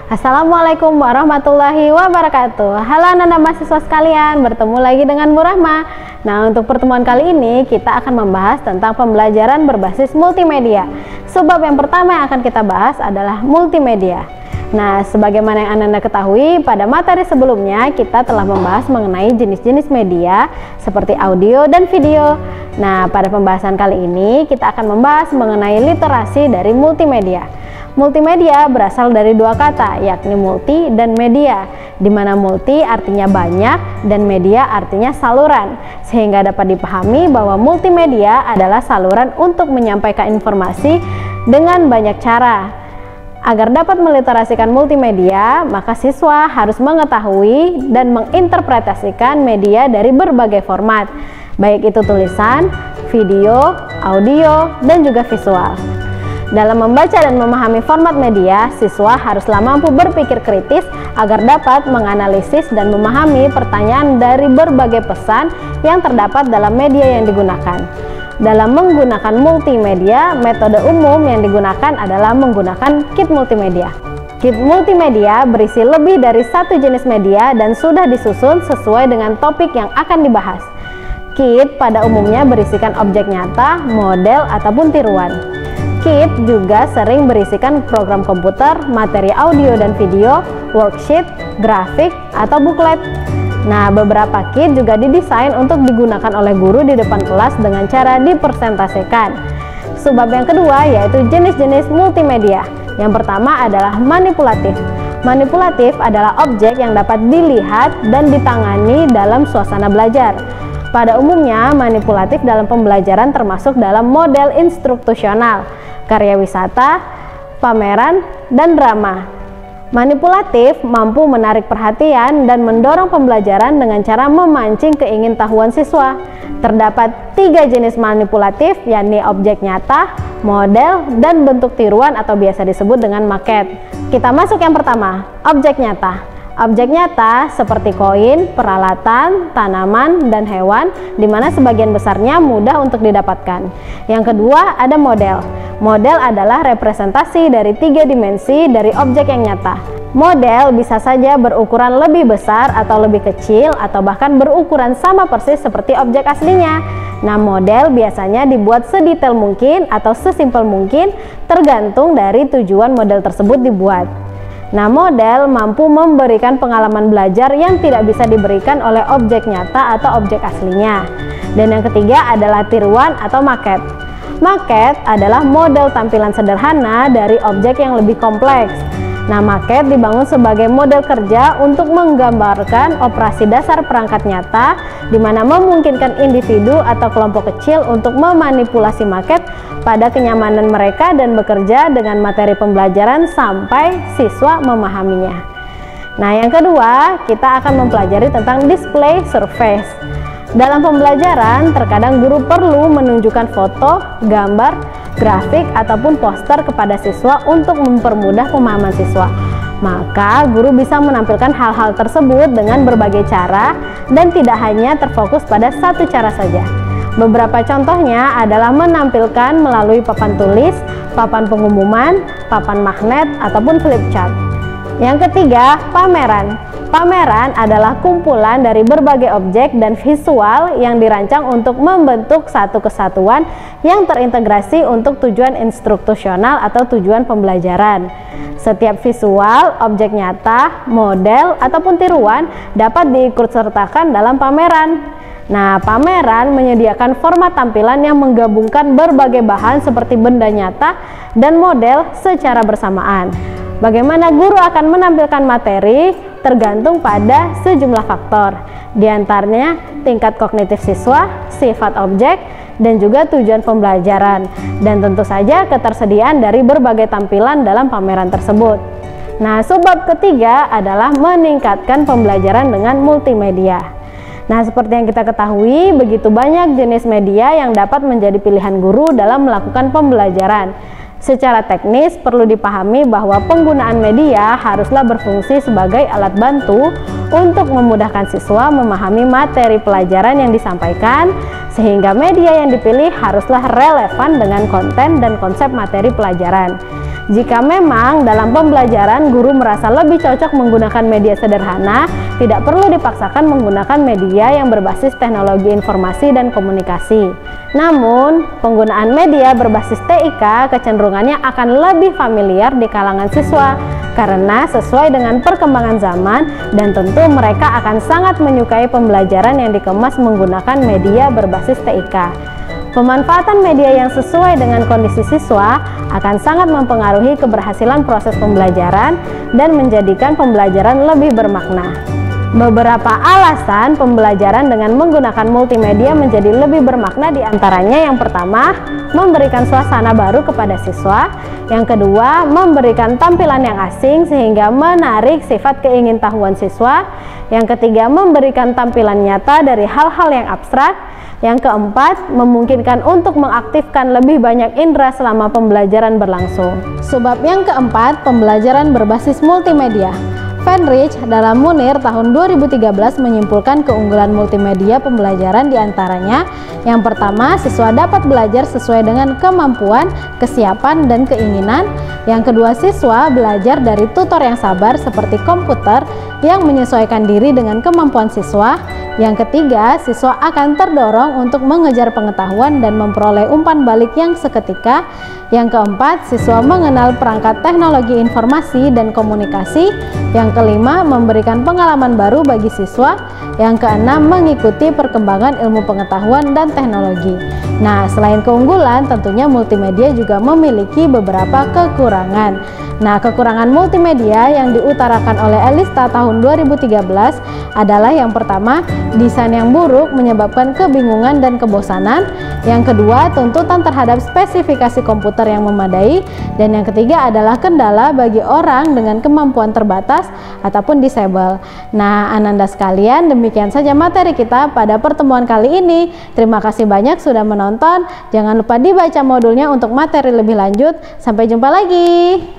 Assalamualaikum warahmatullahi wabarakatuh. Halo anak-anak mahasiswa sekalian, bertemu lagi dengan Bu Rahma. Nah, untuk pertemuan kali ini kita akan membahas tentang pembelajaran berbasis multimedia. Sebab yang pertama yang akan kita bahas adalah multimedia. Nah, sebagaimana yang anak-anak ketahui, pada materi sebelumnya kita telah membahas mengenai jenis-jenis media seperti audio dan video. Nah, pada pembahasan kali ini kita akan membahas mengenai literasi dari multimedia. Multimedia berasal dari dua kata, yakni multi dan media, di mana multi artinya banyak dan media artinya saluran, sehingga dapat dipahami bahwa multimedia adalah saluran untuk menyampaikan informasi dengan banyak cara. Agar dapat meliterasikan multimedia, maka siswa harus mengetahui dan menginterpretasikan media dari berbagai format, baik itu tulisan, video, audio, dan juga visual. Dalam membaca dan memahami format media, siswa haruslah mampu berpikir kritis agar dapat menganalisis dan memahami pertanyaan dari berbagai pesan yang terdapat dalam media yang digunakan. Dalam menggunakan multimedia, metode umum yang digunakan adalah menggunakan kit multimedia. Kit multimedia berisi lebih dari satu jenis media dan sudah disusun sesuai dengan topik yang akan dibahas. Kit pada umumnya berisikan objek nyata, model, ataupun tiruan. Kit juga sering berisikan program komputer, materi audio dan video, worksheet, grafik, atau booklet. Nah, beberapa kit juga didesain untuk digunakan oleh guru di depan kelas dengan cara dipresentasikan. Sebab yang kedua yaitu jenis-jenis multimedia. Yang pertama adalah manipulatif. Manipulatif adalah objek yang dapat dilihat dan ditangani dalam suasana belajar. Pada umumnya, manipulatif dalam pembelajaran termasuk dalam model instruktusional, karya wisata, pameran, dan drama. Manipulatif mampu menarik perhatian dan mendorong pembelajaran dengan cara memancing keingintahuan siswa. Terdapat 3 jenis manipulatif, yakni objek nyata, model, dan bentuk tiruan atau biasa disebut dengan maket. Kita masuk yang pertama, objek nyata. Objek nyata seperti koin, peralatan, tanaman, dan hewan, di mana sebagian besarnya mudah untuk didapatkan. Yang kedua ada model. Model adalah representasi dari 3 dimensi dari objek yang nyata. Model bisa saja berukuran lebih besar atau lebih kecil, atau bahkan berukuran sama persis seperti objek aslinya. Nah, model biasanya dibuat sedetail mungkin atau sesimpel mungkin, tergantung dari tujuan model tersebut dibuat. Nah, model mampu memberikan pengalaman belajar yang tidak bisa diberikan oleh objek nyata atau objek aslinya. Dan yang ketiga adalah tiruan atau maket. Maket adalah model tampilan sederhana dari objek yang lebih kompleks. Nah, maket dibangun sebagai model kerja untuk menggambarkan operasi dasar perangkat nyata, di mana memungkinkan individu atau kelompok kecil untuk memanipulasi maket pada kenyamanan mereka dan bekerja dengan materi pembelajaran sampai siswa memahaminya. Nah, yang kedua, kita akan mempelajari tentang display surface. Dalam pembelajaran, terkadang guru perlu menunjukkan foto, gambar, grafik, ataupun poster kepada siswa untuk mempermudah pemahaman siswa. Maka, guru bisa menampilkan hal-hal tersebut dengan berbagai cara dan tidak hanya terfokus pada satu cara saja. Beberapa contohnya adalah menampilkan melalui papan tulis, papan pengumuman, papan magnet, ataupun flip chart. Yang ketiga, pameran. Pameran adalah kumpulan dari berbagai objek dan visual yang dirancang untuk membentuk satu kesatuan yang terintegrasi untuk tujuan instruktusional atau tujuan pembelajaran. Setiap visual, objek nyata, model, ataupun tiruan dapat diikutsertakan dalam pameran. Nah, pameran menyediakan format tampilan yang menggabungkan berbagai bahan seperti benda nyata dan model secara bersamaan. Bagaimana guru akan menampilkan materi tergantung pada sejumlah faktor, di antaranya tingkat kognitif siswa, sifat objek, dan juga tujuan pembelajaran, dan tentu saja ketersediaan dari berbagai tampilan dalam pameran tersebut. Nah, sebab ketiga adalah meningkatkan pembelajaran dengan multimedia. Nah, seperti yang kita ketahui, begitu banyak jenis media yang dapat menjadi pilihan guru dalam melakukan pembelajaran. Secara teknis perlu dipahami bahwa penggunaan media haruslah berfungsi sebagai alat bantu untuk memudahkan siswa memahami materi pelajaran yang disampaikan, sehingga media yang dipilih haruslah relevan dengan konten dan konsep materi pelajaran. Jika memang dalam pembelajaran guru merasa lebih cocok menggunakan media sederhana, tidak perlu dipaksakan menggunakan media yang berbasis teknologi informasi dan komunikasi. Namun, penggunaan media berbasis TIK kecenderungannya akan lebih familiar di kalangan siswa karena sesuai dengan perkembangan zaman, dan tentu mereka akan sangat menyukai pembelajaran yang dikemas menggunakan media berbasis TIK. Pemanfaatan media yang sesuai dengan kondisi siswa akan sangat mempengaruhi keberhasilan proses pembelajaran dan menjadikan pembelajaran lebih bermakna. Beberapa alasan pembelajaran dengan menggunakan multimedia menjadi lebih bermakna, diantaranya yang pertama, memberikan suasana baru kepada siswa. Yang kedua, memberikan tampilan yang asing sehingga menarik sifat keingintahuan siswa. Yang ketiga, memberikan tampilan nyata dari hal-hal yang abstrak. Yang keempat, memungkinkan untuk mengaktifkan lebih banyak indera selama pembelajaran berlangsung. Sebab yang keempat, pembelajaran berbasis multimedia. Fenrich dalam Munir tahun 2013 menyimpulkan keunggulan multimedia pembelajaran diantaranya: yang pertama, siswa dapat belajar sesuai dengan kemampuan, kesiapan, dan keinginan. Yang kedua, siswa belajar dari tutor yang sabar seperti komputer yang menyesuaikan diri dengan kemampuan siswa. Yang ketiga, siswa akan terdorong untuk mengejar pengetahuan dan memperoleh umpan balik yang seketika. Yang keempat, siswa mengenal perangkat teknologi informasi dan komunikasi. Yang kelima, memberikan pengalaman baru bagi siswa. Yang keenam, mengikuti perkembangan ilmu pengetahuan dan teknologi. Nah, selain keunggulan, tentunya multimedia juga memiliki beberapa kekurangan. Nah, kekurangan multimedia yang diutarakan oleh Elista tahun 2013 adalah yang pertama, desain yang buruk menyebabkan kebingungan dan kebosanan. Yang kedua, tuntutan terhadap spesifikasi komputer yang memadai. Dan yang ketiga adalah kendala bagi orang dengan kemampuan terbatas ataupun disable. Nah, Ananda sekalian, demikian saja materi kita pada pertemuan kali ini. Terima kasih banyak sudah menonton. Jangan lupa dibaca modulnya untuk materi lebih lanjut. Sampai jumpa lagi.